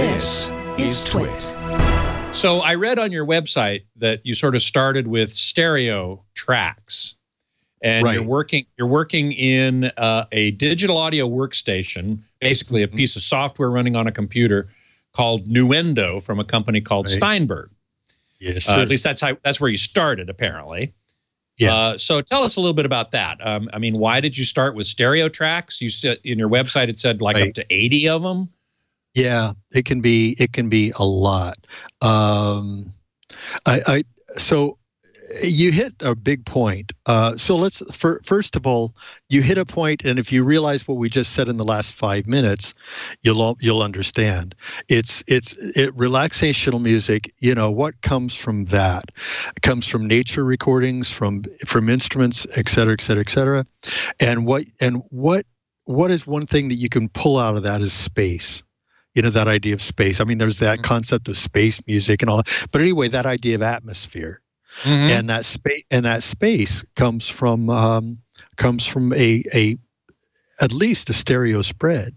This is TWiT. So I read on your website that you sort of started with stereo tracks, and Right. you're working in a digital audio workstation, basically a piece of software running on a computer called Nuendo from a company called Steinberg. Yes, sir. At least that's where you started, apparently. Yeah. So tell us a little bit about that. I mean, why did you start with stereo tracks? You said in your website it said like up to 80 of them. Yeah, it can be a lot. So you hit a big point. So let's first of all, you hit a point, and if you realize what we just said in the last 5 minutes, you'll understand. It's relaxational music. You know what comes from that? It comes from nature recordings, from instruments, et cetera, et cetera, et cetera. And what is one thing that you can pull out of that is space. You know, that idea of space. I mean, there's that concept of space music and all that. But anyway, that idea of atmosphere. And that space comes from a at least a stereo spread,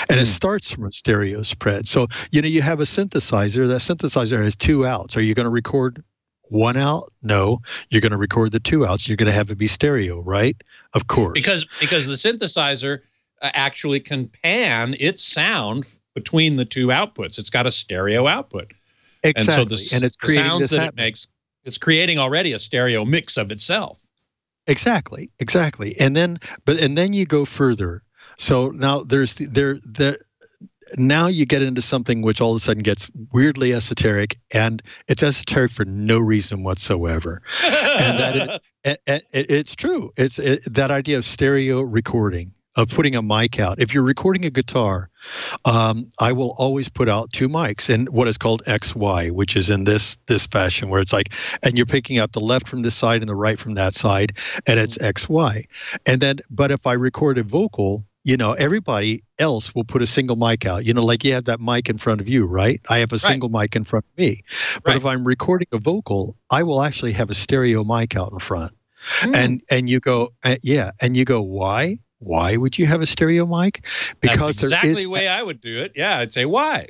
and it starts from a stereo spread. So you have a synthesizer. That synthesizer has 2 outs. Are you going to record 1 out? No, you're going to record the 2 outs. You're going to have it be stereo, right? Of course, because the synthesizer actually can pan its sound between the 2 outputs. It's got a stereo output. Exactly, and so and it's the sounds that happening. it makes. It's creating already a stereo mix of itself. Exactly. And then you go further. So now now you get into something which all of a sudden gets weirdly esoteric, and it's esoteric for no reason whatsoever. And it's true. It's that idea of stereo recording, of putting a mic out. If you're recording a guitar, I will always put out 2 mics in what is called XY, which is in this fashion where it's like, and you're picking out the left from this side and the right from that side, and it's XY. And then, but if I record a vocal, everybody else will put a single mic out. Like you have that mic in front of you, right? I have a single mic in front of me. But if I'm recording a vocal, I will actually have a stereo mic out in front. And you go, and you go, why? Why would you have a stereo mic? Because that's exactly the way I would do it. Yeah, I'd say why.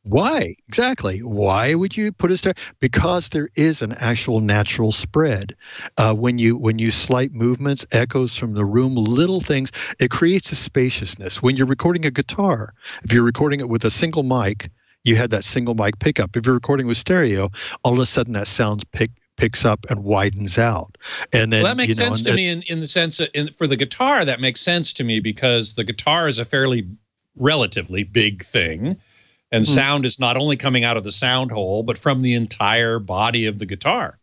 Why? Exactly. Why would you put a stereo? Because there is an actual natural spread. When you slight movements, echoes from the room, little things, it creates a spaciousness. When you're recording a guitar, if you're recording it with a single mic, you had that single mic pickup. If you're recording with stereo, all of a sudden that sound picks up and widens out. And then that makes sense to me in the sense that for the guitar, that makes sense to me because the guitar is a relatively big thing, and sound is not only coming out of the sound hole, but from the entire body of the guitar.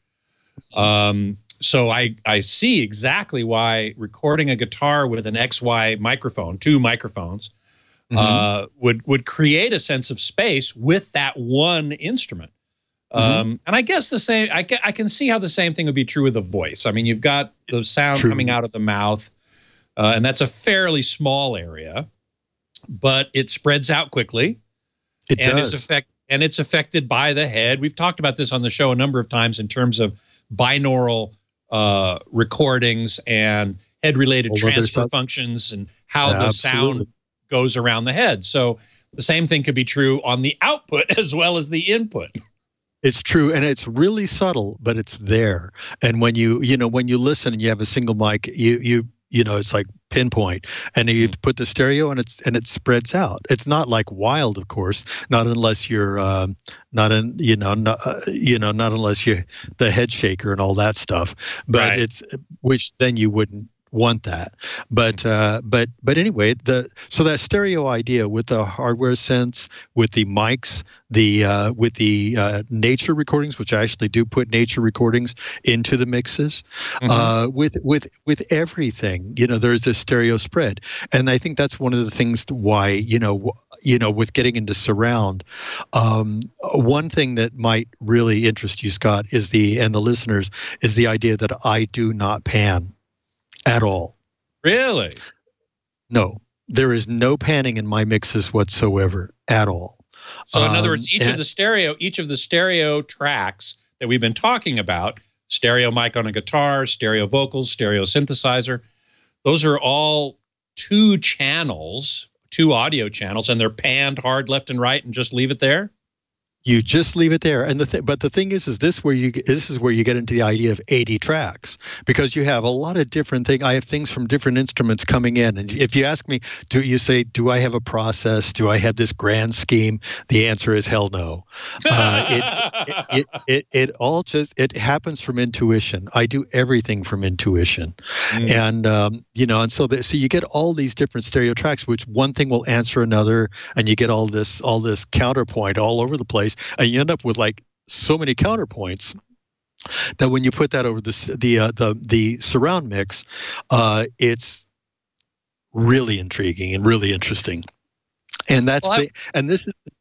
So I see exactly why recording a guitar with an XY microphone, 2 microphones, would create a sense of space with that one instrument. And I guess the same, I can see how the same thing would be true with the voice. I mean, you've got the sound coming out of the mouth, and that's a fairly small area, but it spreads out quickly. It does. It's affected by the head. We've talked about this on the show a number of times in terms of binaural recordings and head-related transfer functions and how the sound goes around the head. So the same thing could be true on the output as well as the input. It's true, and it's really subtle, but it's there. And when you listen and you have a single mic, it's like pinpoint, and you put the stereo and it spreads out. It's not like wild, of course, not unless you're not unless you the head shaker and all that stuff. But it's which then you wouldn't want that. But anyway, so that stereo idea with the hardware sense, with the mics, with the nature recordings, which I actually do put nature recordings into the mixes, with everything, there's this stereo spread. And I think that's one of the things why, with getting into surround, one thing that might really interest you, Scott, and the listeners, is the idea that I do not pan at all. Really? No, there is no panning in my mixes whatsoever at all. So in other words, each of the stereo tracks that we've been talking about, stereo mic on a guitar, stereo vocals, stereo synthesizer, those are all 2 channels, two audio channels and they're panned hard left and right and just leave it there? You just leave it there, and but the thing is this is where you get into the idea of 80 tracks, because you have a lot of different things. I have things from different instruments coming in, and if you ask me, do I have a process? Do I have this grand scheme? The answer is hell no. It all just happens from intuition. I do everything from intuition, and and so you get all these different stereo tracks, which one thing will answer another, and you get all this counterpoint all over the place. And you end up with like so many counterpoints that when you put that over the surround mix, it's really intriguing and really interesting. And that's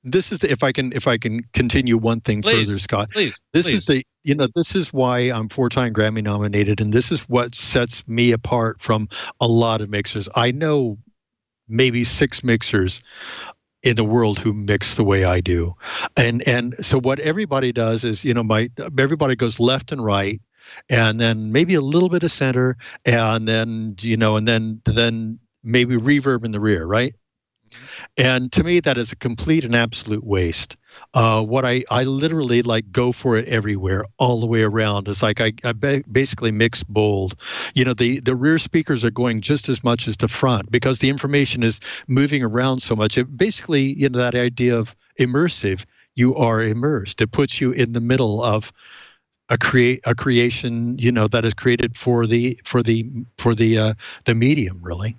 this is if I can continue one thing further, Scott. This is why I'm 4-time Grammy nominated, and this is what sets me apart from a lot of mixers. I know maybe 6 mixers in the world who mix the way I do. And so what everybody does is, everybody goes left and right, and then maybe a little bit of center, and then, then maybe reverb in the rear, right? And to me, that is a complete and absolute waste. What I literally go for it everywhere, all the way around. It's like I basically mix bold. The rear speakers are going just as much as the front, because the information is moving around so much. It basically, that idea of immersive, you are immersed. It puts you in the middle of a creation, that is created for the medium, really.